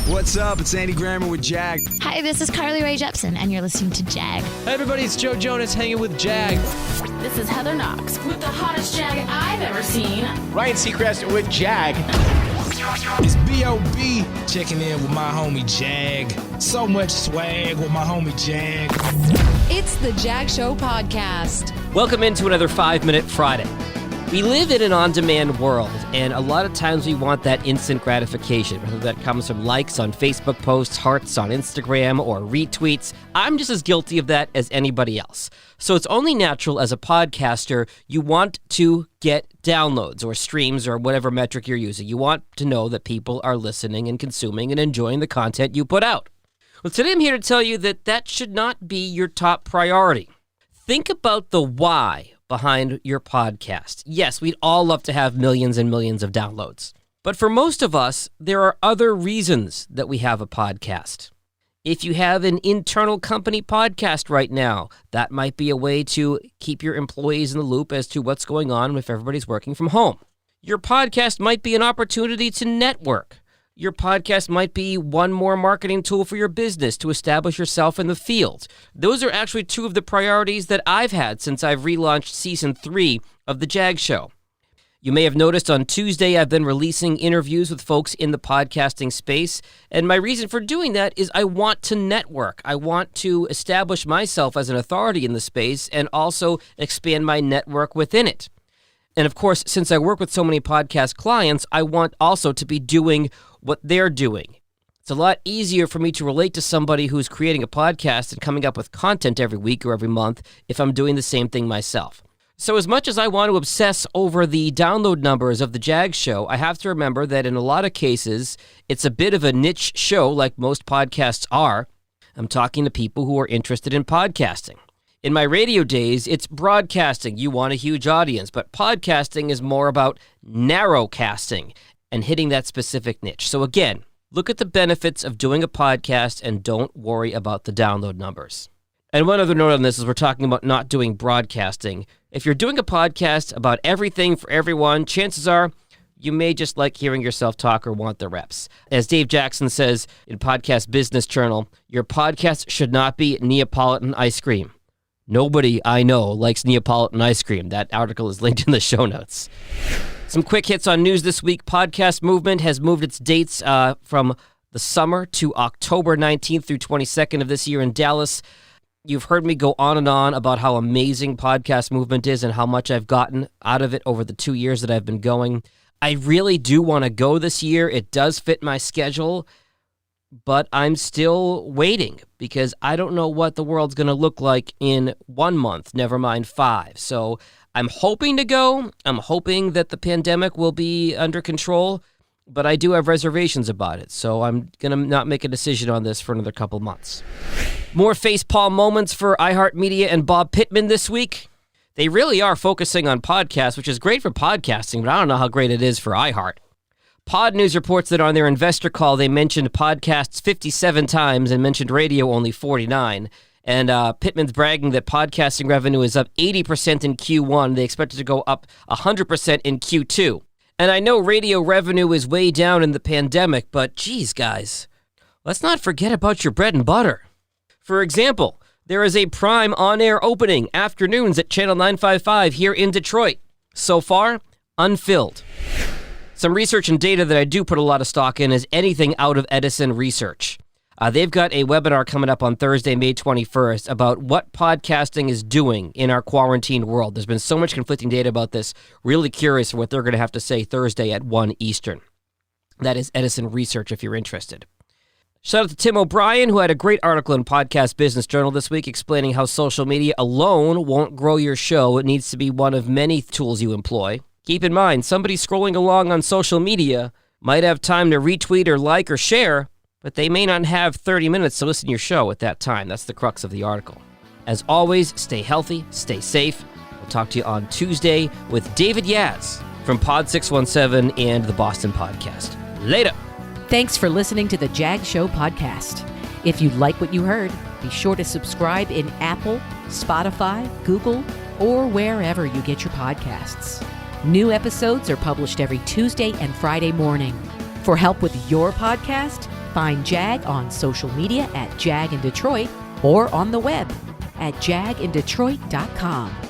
What's up? It's Andy Grammer with Jag. Hi, this is Carly Rae Jepsen, and you're listening to Jag. Hey everybody, it's Joe Jonas hanging with Jag. This is Heather Knox with the hottest Jag I've ever seen. Ryan Seacrest with Jag. It's B.O.B. checking in with my homie Jag. So much swag with my homie Jag. It's the Jag Show podcast. Welcome into another 5-Minute Friday. We live in an on-demand world, and a lot of times we want that instant gratification, whether that comes from likes on Facebook posts, hearts on Instagram, or retweets. I'm just as guilty of that as anybody else. So it's only natural as a podcaster, you want to get downloads or streams or whatever metric you're using. You want to know that people are listening and consuming and enjoying the content you put out. Well, today I'm here to tell you that that should not be your top priority. Think about the why behind your podcast. Yes, we'd all love to have millions and millions of downloads. But for most of us, there are other reasons that we have a podcast. If you have an internal company podcast right now, that might be a way to keep your employees in the loop as to what's going on if everybody's working from home. Your podcast might be an opportunity to network. Your podcast might be one more marketing tool for your business to establish yourself in the field. Those are actually two of the priorities that I've had since I've relaunched Season 3 of The Jag Show. You may have noticed on Tuesday I've been releasing interviews with folks in the podcasting space, and my reason for doing that is I want to network. I want to establish myself as an authority in the space and also expand my network within it. And of course, since I work with so many podcast clients, I want also to be doing what they're doing. It's a lot easier for me to relate to somebody who's creating a podcast and coming up with content every week or every month if I'm doing the same thing myself. So as much as I want to obsess over the download numbers of the Jag Show, I have to remember that in a lot of cases, it's a bit of a niche show like most podcasts are. I'm talking to people who are interested in podcasting. In my radio days, it's broadcasting. You want a huge audience, but podcasting is more about narrowcasting and hitting that specific niche. So again, look at the benefits of doing a podcast and don't worry about the download numbers. And one other note on this is we're talking about not doing broadcasting. If you're doing a podcast about everything for everyone, chances are you may just like hearing yourself talk or want the reps. As Dave Jackson says in Podcast Business Journal, your podcast should not be Neapolitan ice cream. Nobody I know likes Neapolitan ice cream. That article is linked in the show notes. Some quick hits on news this week. Podcast Movement has moved its dates from the summer to October 19th through 22nd of this year in Dallas. You've heard me go on and on about how amazing Podcast Movement is and how much I've gotten out of it over the 2 years that I've been going. I really do want to go this year. It does fit my schedule, but I'm still waiting because I don't know what the world's going to look like in 1 month, never mind 5. So I'm hoping to go. I'm hoping that the pandemic will be under control, but I do have reservations about it. So I'm going to not make a decision on this for another couple months. More facepalm moments for iHeart Media and Bob Pittman this week. They really are focusing on podcasts, which is great for podcasting, but I don't know how great it is for iHeart. Podnews reports that on their investor call, they mentioned podcasts 57 times and mentioned radio only 49. And Pittman's bragging that podcasting revenue is up 80% in Q1. They expect it to go up 100% in Q2. And I know radio revenue is way down in the pandemic, but geez, guys, let's not forget about your bread and butter. For example, there is a prime on-air opening afternoons at Channel 955 here in Detroit. So far, unfilled. Some research and data that I do put a lot of stock in is anything out of Edison Research. They've got a webinar coming up on Thursday, May 21st, about what podcasting is doing in our quarantine world. There's been so much conflicting data about this. Really curious what they're going to have to say Thursday at 1 Eastern. That is Edison Research if you're interested. Shout out to Tim O'Brien, who had a great article in Podcast Business Journal this week explaining how social media alone won't grow your show. It needs to be one of many tools you employ. Keep in mind, somebody scrolling along on social media might have time to retweet or like or share, but they may not have 30 minutes to listen to your show at that time. That's the crux of the article. As always, stay healthy, stay safe. We'll talk to you on Tuesday with David Yaz from Pod 617 and the Boston Podcast. Later. Thanks for listening to the Jag Show podcast. If you like what you heard, be sure to subscribe in Apple, Spotify, Google, or wherever you get your podcasts. New episodes are published every Tuesday and Friday morning. For help with your podcast, Find Jag on social media at Jag in Detroit or on the web at jagindetroit.com.